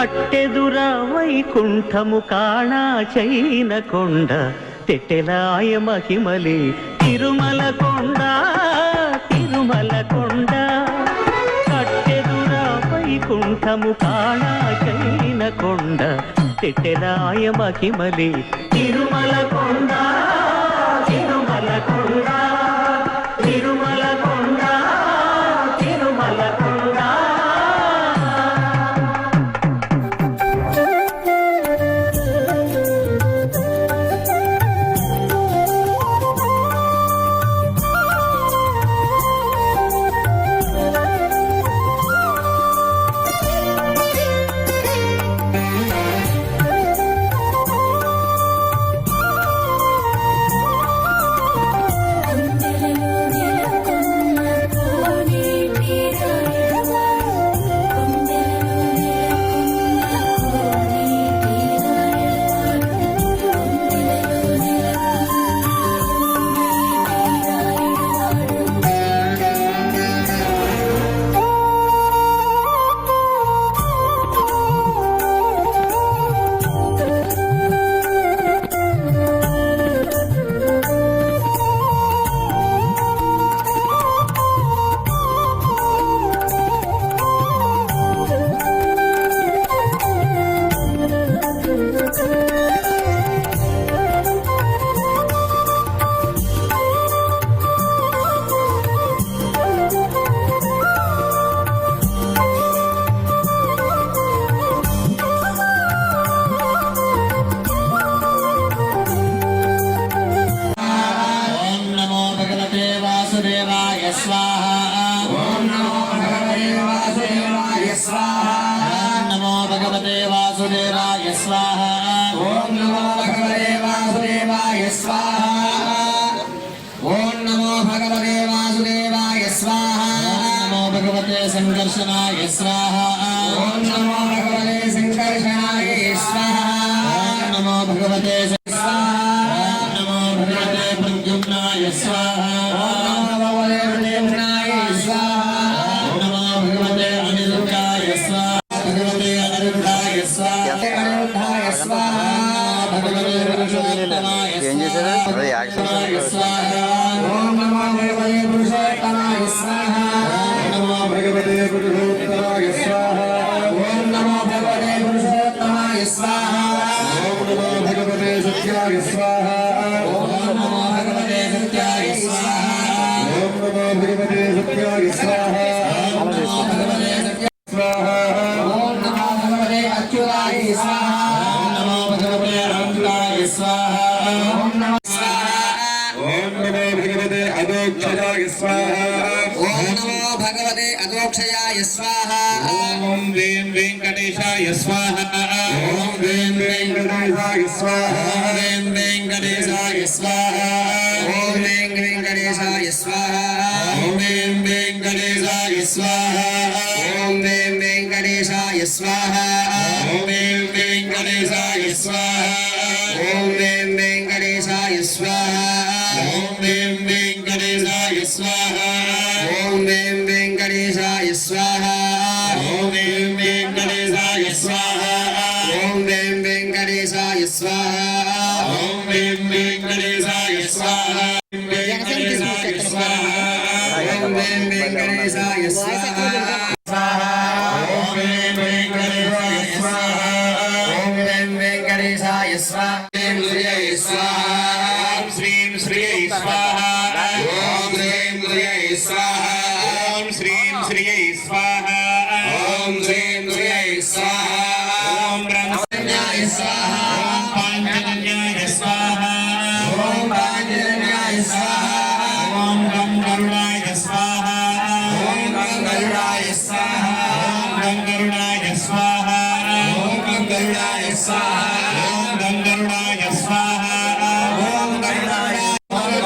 కట్టెదురా వైకుంఠము కాణా చైన కొండ తెట్టెలాయ మహిమలి తిరుమల కొండ తిరుమల కొండ కట్టెదురా వైకుంఠము కాణా చైన కొండ తెట్టెలాయ మహిమలి తిరుమల కొండ తిరుమల కొండ తిరుమల కొండ తిరుమల కొండ. संकर्षणाय स्वाहा ओम नमो भगवते संकर्षणाय स्वाहा ओम नमो भगवते स्वाहा ओम नमो भगवते प्रद्युम्नाय स्वाहा ओम नमो भगवते प्रद्युम्नाय स्वाहा ओम नमो भगवते अनिरुद्धाय स्वाहा भगवते अनिरुद्धाय स्वाहा अनिरुद्धाय स्वाहा भगवते पुरुषोत्तमाय स्वाहा ओम नमो भगवते पुरुषोत्तमाय स्वाहा भगवते पुरुषोत्तमाय स्वाहा ओम नमो भगवते पुरुषोत्तमाय स्वाहा ओम नमो भगवते सत्याय स्वाहा ओम नमो भगवते सत्याय स्वाहा ओम नमो भगवते सत्याय स्वाहा ओम नमो भगवते सत्याय स्वाहा ओम नमो भगवते अच्युताय स्वाहा ओम नमो भगवते अनंताय स्वाहा ओम नमो भगवते अदोक्षजाय स्वाहा ओम नमो भगवते अदोक्षयाय स्वाहा ओम वें वेंकटेशाय स्वाहा ओम वें वेंकटेशाय स्वाहा वें वेंकटेशाय स्वाहा ओम वें वेंकटेशाय स्वाहा ओम वें वेंकटेशाय स्वाहा ओम वें वेंकटेशाय स्वाहा ओम वें वेंकटेशाय स्वाहा ओम वें वेंकटेशाय स्वाहा ओम वें वेंकटेशाय स्वाहा ओम वें वेंकटेशाय स्वाहा ओम वें वेंकटेशाय स्वाहा ओम वें वेंकटेशाय स्वाहा ओम वें वेंकटेशाय स्वाहा ओम वेंकटेशाय स्वाहा ओम वें वेंकटेशाय स्वाहा ओम वें वेंकटेशाय स्वाहा ओम वें वेंकटेशाय स्वाहा ओम श्रीं श्रियै स्वाहा ओम श्रीं श्रियै स्वाहा ओम श्रीं श्रियै स्वाहा ओम श्रीं श्रियै स्वाहा ओम ब्रह्मण्याय स्वाहा ओम पांचजन्याय स्वाहा ओम पांचजन्याय स्वाहा ओम गं गरुडाय स्वाहा ओम गं गरुडाय स्वाहा ओम गं गरुडाय स्वाहा ओम गं गरुडाय स्वाहा ओम गं गरुडाय स्वाहा ओम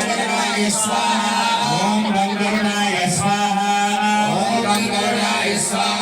गरुडाय स्वाहा ओम गं गरुडाय स्वाहा ओम गं गरुडाय स्वाहा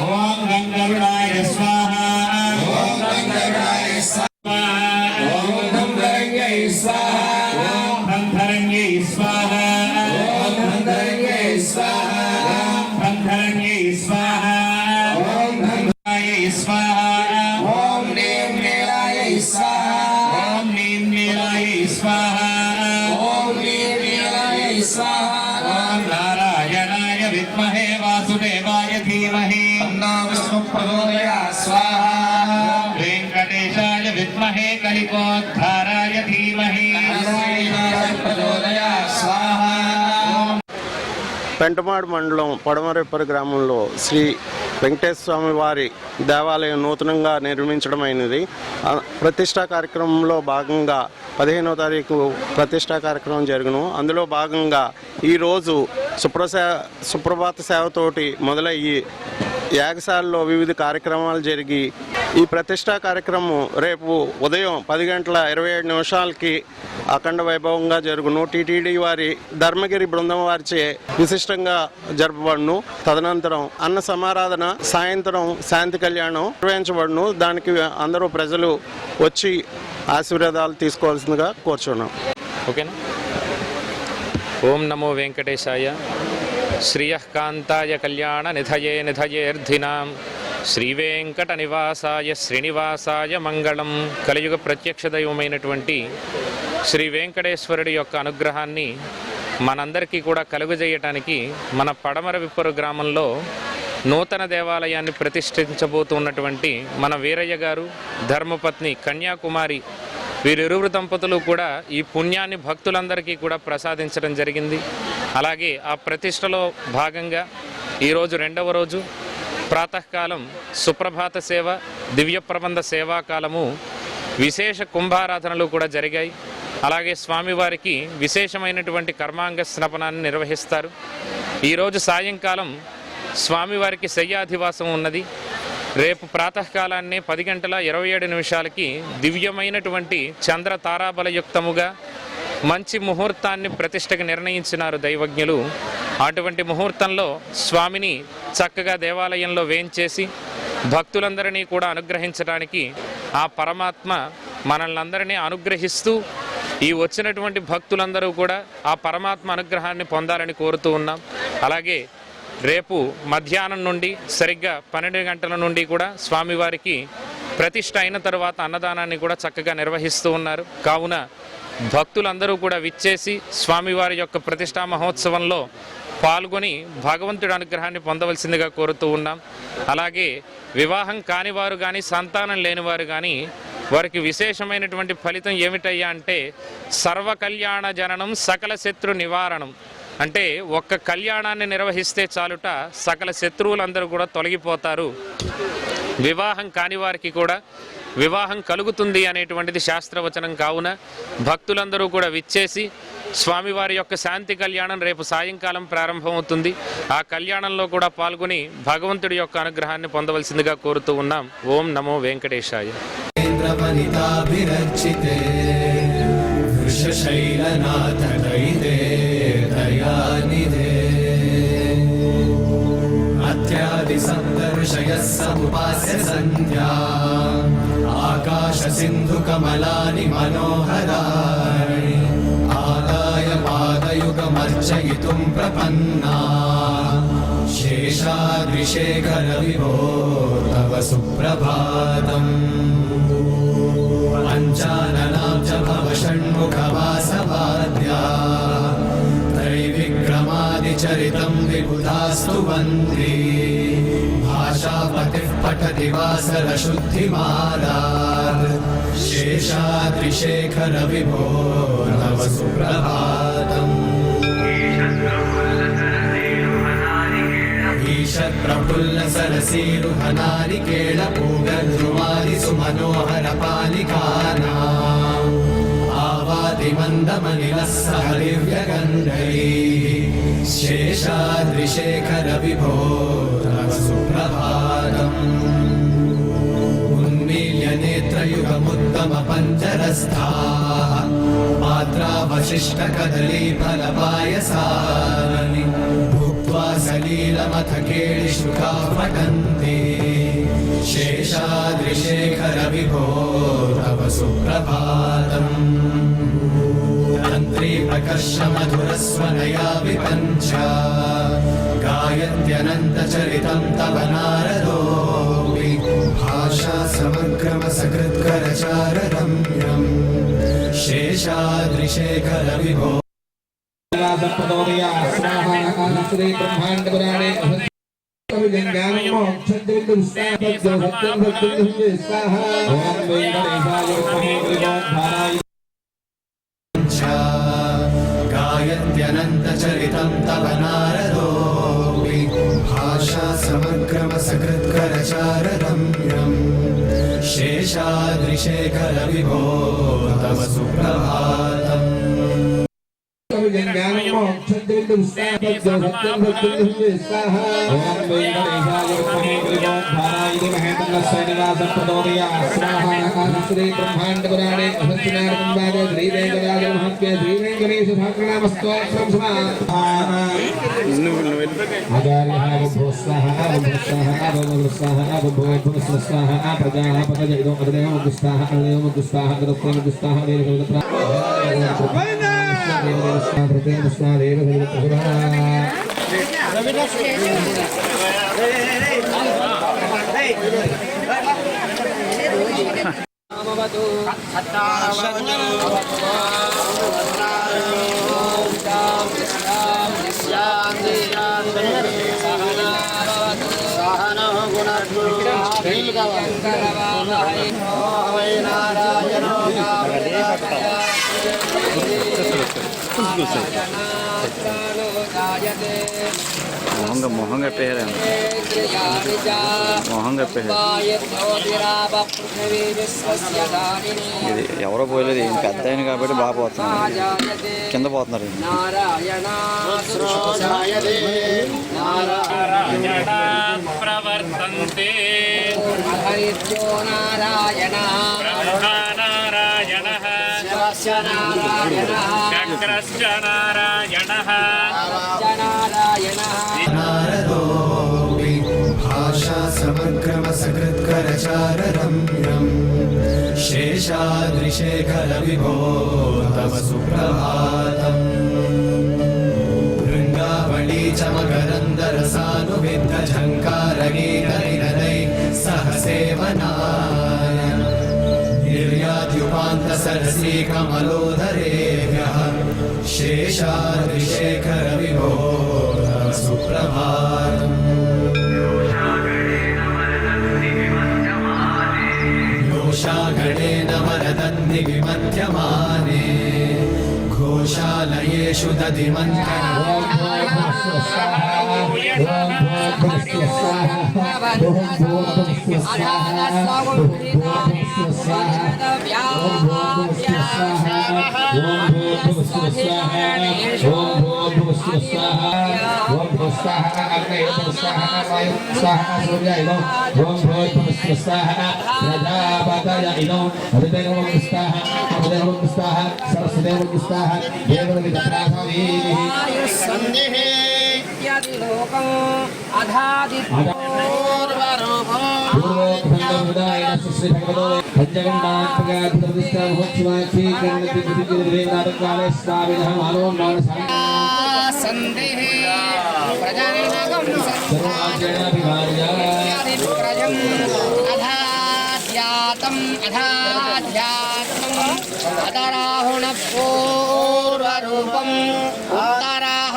ओम गं गरुडाय स्वाहा ओम गं गरुडाय स्वाहा ओम धनधरण्यै स्वाहा ओम धनधरण्यै स्वाहा ओम धनधरण्यै स्वाहा ओम धनधरण्यै स्वाहा ओम धनधरण्यै स्वाहा तन्नो विष्णु प्रचोदयात् स्वाहा वेंकटेशाय विद्महे कलिकोद्धाराय धीमहि प्रचोदयात् स्वाहा పెంటమాడు మండలం పడమరేపల్లి గ్రామంలో శ్రీ వెంకటేశ్వర స్వామి వారి దేవాలయం నూతనంగా నిర్మించడమైనది. ప్రతిష్టా కార్యక్రమంలో భాగంగా 15వ తారీఖు ప్రతిష్టా కార్యక్రమం జరుగును. అందులో భాగంగా ఈరోజు సుప్రభాత సేవతోటి మొదలయ్యి యాగశాలలో వివిధ కార్యక్రమాలు జరిగి ఈ ప్రతిష్టా కార్యక్రమం రేపు ఉదయం 10:27 అఖండ వైభవంగా జరుగును. టీటీడీ వారి ధర్మగిరి బృందం వారిచే విశిష్టంగా జరపబడును. తదనంతరం అన్న సమారాధన, సాయంత్రం శాంతి కళ్యాణం నిర్వహించబడును. దానికి అందరూ ప్రజలు వచ్చి ఆశీర్వాదాలు తీసుకోవాల్సిందిగా కోరుచున్నాం. ఓకేనా. ఓం నమో వెంకటేశాయ. శ్రియకాంతాయ కళ్యాణ నిధయే నిధయేర్ధినాం శ్రీవేంకట నివాసాయ శ్రీనివాసాయ మంగళం. కలియుగ ప్రత్యక్ష దైవమైనటువంటి శ్రీ వెంకటేశ్వరుడి యొక్క అనుగ్రహాన్ని మనందరికీ కూడా కలుగజేయటానికి మన పడమర విప్పరు గ్రామంలో నూతన దేవాలయాన్ని ప్రతిష్ఠించబోతున్నటువంటి మన వీరయ్య గారు ధర్మపత్ని కన్యాకుమారి వీరిరువురు దంపతులు కూడా ఈ పుణ్యాన్ని భక్తులందరికీ కూడా ప్రసాదించడం జరిగింది. అలాగే ఆ ప్రతిష్టలో భాగంగా ఈరోజు 2వ రోజు ప్రాతకాలం సుప్రభాత సేవ, దివ్య ప్రబంధ సేవాకాలము, విశేష కుంభారాధనలు కూడా జరిగాయి. అలాగే స్వామివారికి విశేషమైనటువంటి కర్మాంగ స్నపనాన్ని నిర్వహిస్తారు. ఈరోజు సాయంకాలం స్వామివారికి శయ్యాధివాసం ఉన్నది. రేపు ప్రాతకాలాన్నే 10:27 దివ్యమైనటువంటి చంద్ర తారాబలయుక్తముగా మంచి ముహూర్తాన్ని ప్రతిష్టకు నిర్ణయించినారు దైవజ్ఞులు. అటువంటి ముహూర్తంలో స్వామిని చక్కగా దేవాలయంలో వేంచేసి భక్తులందరినీ కూడా అనుగ్రహించడానికి ఆ పరమాత్మ మనల్ని అనుగ్రహిస్తూ ఈ వచ్చినటువంటి భక్తులందరూ కూడా ఆ పరమాత్మ అనుగ్రహాన్ని పొందాలని కోరుతూ ఉన్నాం. అలాగే రేపు మధ్యాహ్నం నుండి సరిగ్గా 12 గంటల నుండి కూడా స్వామివారికి ప్రతిష్ఠ అయిన తర్వాత అన్నదానాన్ని కూడా చక్కగా నిర్వహిస్తూ ఉన్నారు. కావున భక్తులందరూ కూడా విచ్చేసి స్వామివారి యొక్క ప్రతిష్టా మహోత్సవంలో పాల్గొని భగవంతుడి అనుగ్రహాన్ని పొందవలసిందిగా కోరుతూ ఉన్నాం. అలాగే వివాహం కానివారు కానీ సంతానం లేనివారు కానీ వారికి విశేషమైనటువంటి ఫలితం ఏమిటయ్యా అంటే సర్వ కళ్యాణ జననం సకల శత్రు నివారణం. అంటే ఒక్క కళ్యాణాన్ని నిర్వహిస్తే చాలుట సకల శత్రువులందరూ కూడా తొలగిపోతారు. వివాహం కాని వారికి కూడా వివాహం కలుగుతుంది అనేటువంటిది శాస్త్రవచనం. కావున భక్తులందరూ కూడా విచ్చేసి స్వామివారి యొక్క శాంతి కళ్యాణం రేపు సాయంకాలం ప్రారంభమవుతుంది. ఆ కళ్యాణంలో కూడా పాల్గొని భగవంతుడి యొక్క అనుగ్రహాన్ని పొందవలసిందిగా కోరుతూ ఉన్నాం. ఓం నమో వెంకటేశాయ. अत्यादि सप्तऋषयः समुपास्य सन्ध्या आकाश सिन्धु कमलानि मनोहराणि आदाय पादयुगमर्चयितुं प्रपन्ना शेषाद्रिशेखर विभो तव सुप्रभातम् पञ्चाननां च भव षण्मुखवासवाद्या त्रैविक्रमादिचरितं विबुधास्तु वन्द्री भाषापतिः पठति वासरशुद्धिमादात् शेषाद्रिशेखर विभो नव सुप्रभातम् ईषत्प्रफुल्लसरसीरुहनारिकेळपूगद्रुमादि सुमनोहरपालिकानाम् आवादिमन्दमनिलः सह दिव्यगन्धैः शेषाद्रिशेखर विभो तव सुप्रभातम् उन्मील्य नेत्रयुगमुत्तमपञ्चरस्थाः पात्रावशिष्टकदलीफलपायसानि भुक्त्वा सलीलमथ केळिशुकाः पठन्ति शेषाद्रिशेखर विभो तव सुप्रभातम् तन्त्री प्रकर्ष मधुरस्वनया विपञ्च गायत्यनन्तचरितं तव नारदोऽपि भाषा समग्रमसकृत्करचाररम्यम् शेषाद्रिशेखर विभो प्रचोदयात् स्वाहा। श्री ब्रह्माण्ड पुराणे गायत्यनन्तचरितं तव नारदोऽपि भाषा समग्रमसकृत्करचाररम्यम् शेषाद्रिशेखरविभो तव सुप्रभातम् మొహంగా పేరు ఇది ఎవరో పోయలేదు ఏం పెద్ద అయిన కాబట్టి బాగా పోతున్నారు కింద పోతున్నారు ప్రవర్తంతే నారాయణ చక్రశ్చ నారాయణ नारदोऽपि भाषा समग्रमसकृत्करचाररम्यम् शेषाद्रिशेखरविभो तव सुप्रभातम् वृन्दावली च मकरन्दरसानुविद्धझङ्कारगीतनिनदै सह सेवनाय निर्यात्युपान्तसरसी कमलोदरेभ्यः शेषाद्रिशेखरविभो तव सुप्रभातम् योषागणेन वरदन्निविमध्यमाने घोषालयेषु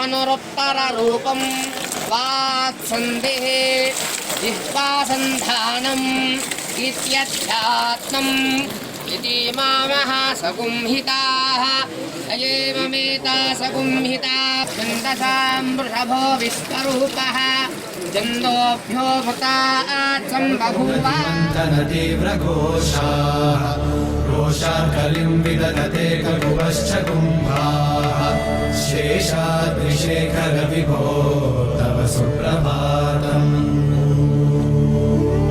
उत्तराहनुरुत्तररूपं वाक्सन्धिः जिह्वासन्धानम् इत्यध्यात्मम् इति मामः सगुंहिताः अयेवमेता सगुंहिता छन्दसां वृषभो विश्वरूपः जन्दोभ्यो भूतात् सम्बभूव तीव्रघोषाः रोषाकलिं विदधते ककुवश्च कुम्भाः शेषाद्रिशेखरविभो तव सुप्रभातम्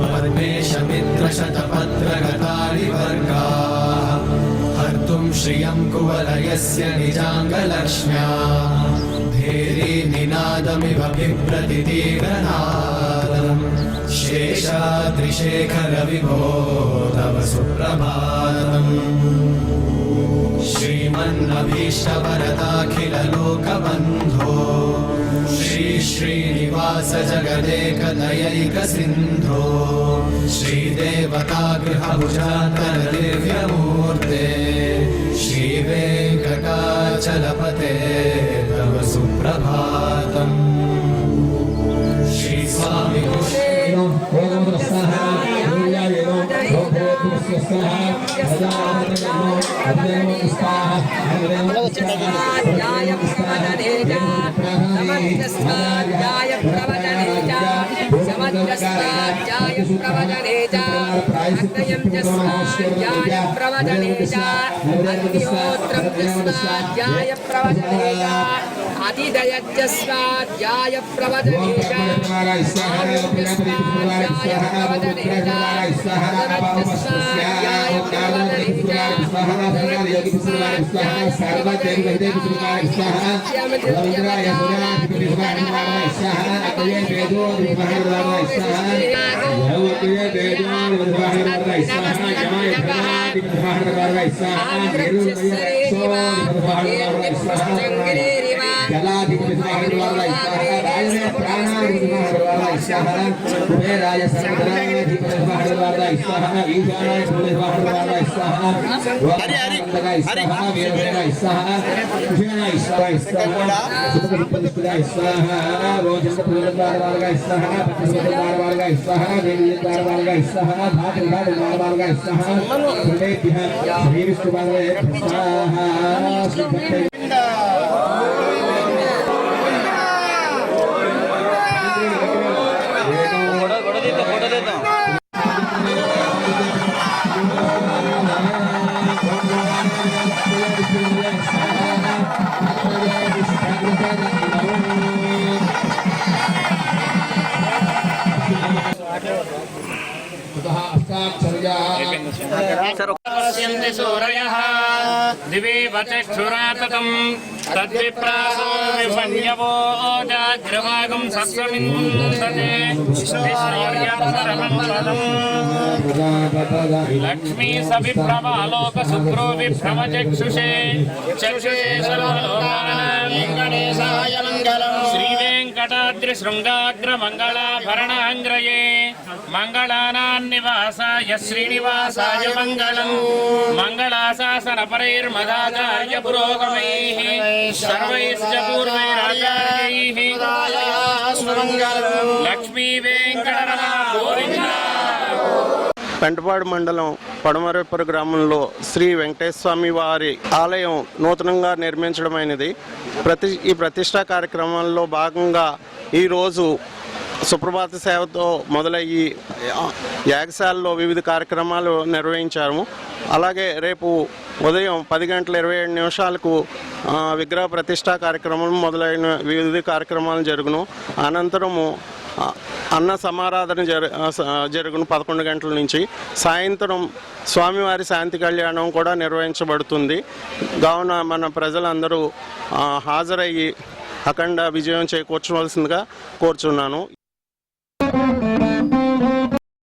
पद्मेशमित्रशतपत्रगतारिवर्गाः हर्तुं श्रियं कुवलयस्य निजाङ्गलक्ष्म्या भेरी निनादमिव बिभ्रतितीव्रनादम् शेषाद्रिशेखरविभो तव सुप्रभातम् श्रीमन्नभीष्टवरदाखिललोकबन्धो श्री श्रीनिवास जगदेकदयैकसिन्धो श्रीदेवतागृहभुजान्तरदिव्यमूर्ते श्रीवेङ्कटाचलपते तव सुप्रभातम् श्रीस्वामि అతిదయస్వాధ్యాయ ప్రవచనేజ పశ్యంతి సూరయః దివే వచక్షురాతతం తద్విప్రాసో విపన్యవో జాగ్రవాగం సస్వమిందతే విశ్రయర్యపరమంతరం లక్ష్మీ సవిప్రవాలోక శుక్రో విభ్రమచక్షుషే చక్షుషే సర్వలోకానాం వెంకటేశాయ మంగళం శ్రీ వెంకటాద్రి శృంగాగ్ర మంగళాభరణాంగ్రయే మంగళానాన్నివాసాయ శ్రీనివాసాయ మంగళం మంగళాశాసన పరైర్మదాచార్య పురోగమైః సర్వైశ్చ పూర్వైరాచార్యైః లక్ష్మీ వెంకటరమణ గోవింద. పెంటపాడు మండలం పడమరేపర గ్రామంలో శ్రీ వెంకటేశ్వర స్వామి వారి ఆలయం నూతనంగా నిర్మించడమైనది. ఈ ప్రతిష్టా కార్యక్రమాల్లో భాగంగా ఈరోజు సుప్రభాత సేవతో మొదలయ్యి యాగశాలలో వివిధ కార్యక్రమాలు నిర్వహించాము. అలాగే రేపు ఉదయం 10:27 విగ్రహ ప్రతిష్టా కార్యక్రమం మొదలైన వివిధ కార్యక్రమాలు జరుగును. అనంతరము అన్న సమారాధన జరుగును 11 గంటల నుంచి. సాయంత్రం స్వామివారి శాంతి కళ్యాణం కూడా నిర్వహించబడుతుంది. కావున మన ప్రజలందరూ హాజరయ్యి అఖండ విజయం చేకూర్చవలసిందిగా కోరుచున్నాను.